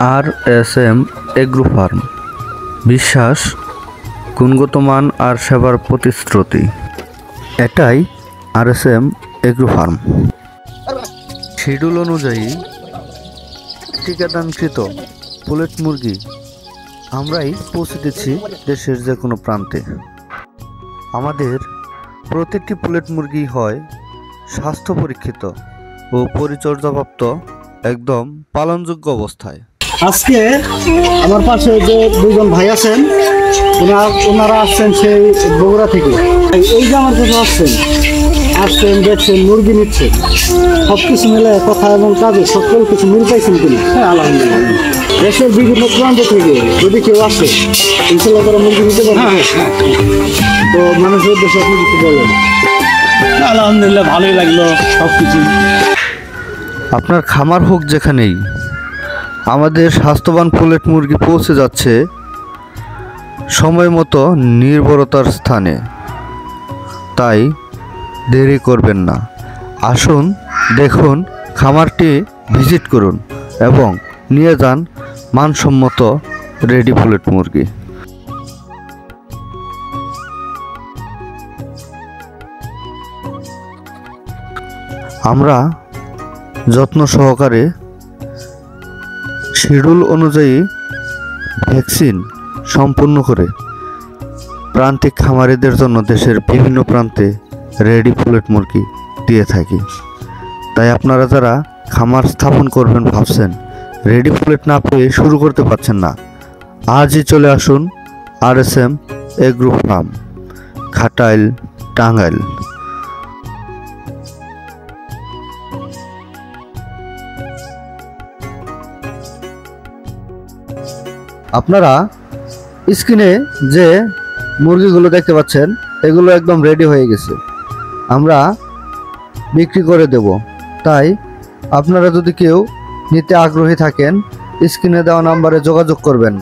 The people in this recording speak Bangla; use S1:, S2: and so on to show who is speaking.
S1: RSM এগ্রো ফার্ম, বিশ্বাস, গুণগত মান আর সেবার প্রতিশ্রুতি, এটাই RSM এগ্রো ফার্ম। শিডিউল অনুযায়ী টিকাদানকৃত পুলেট মুরগি আমরাই পৌঁছে দিচ্ছি দেশের যে কোনো প্রান্তে। আমাদের প্রতিটি পুলেট মুরগি হয় স্বাস্থ্য পরীক্ষিত ও পরিচর্যাপ্রাপ্ত, একদম পালনযোগ্য অবস্থায়।
S2: আজকে আমার পাশে যে দুজন ভাই আছেন, ওনারা আসছেন সেই বগুড়া থেকে। এই যে আমার কাছে আসছেন দেখছেন, মুরগি নিচ্ছেন, সবকিছু মিলে কথা এবং কাজে সকল কিছু মিল পাইছেন কিনা? হ্যাঁ, আলহামদুলিল্লাহ। দেশের বিভিন্ন প্রান্ত থেকে যদি কেউ আসে, ইনশাল্লাহ তারা মুরগি নিতে পারবে। তো মানুষের উদ্দেশ্যে আপনি কিছু বলেন। আলহামদুলিল্লাহ, ভালোই লাগলো সবকিছু।
S1: আপনার খামার হোক যেখানেই, আমাদের স্বাস্থ্যবান পুলেট মুরগি পৌঁছে যাচ্ছে সময় মতো নির্ভরতার স্থানে। তাই দেরি করবেন না, আসুন, দেখুন, খামারটি ভিজিট করুন এবং নিয়ে যান মানসম্মত রেডি পুলেট মুরগি। আমরা যত্ন সহকারে শিডিউল অনুযায়ী ভ্যাকসিন সম্পূর্ণ করে প্রান্তিক খামারিদের জন্য দেশের বিভিন্ন প্রান্তে রেডি পুলেট মুরগি দিয়ে থাকি। তাই আপনারা যারা খামার স্থাপন করবেন ভাবছেন, রেডি পুলেট না পেয়ে শুরু করতে পারছেন না, আজই চলে আসুন RSM agro farm, Ghatail, Tangail. আপনারা স্ক্রিনে যে মুরগিগুলো দেখতে পাচ্ছেন, এগুলো একদম রেডি হয়ে গেছে, আমরা বিক্রি করে দেব। তাই আপনারা যদি কেউ নিতে আগ্রহী থাকেন, স্ক্রিনে দেওয়া নাম্বারে যোগাযোগ করবেন।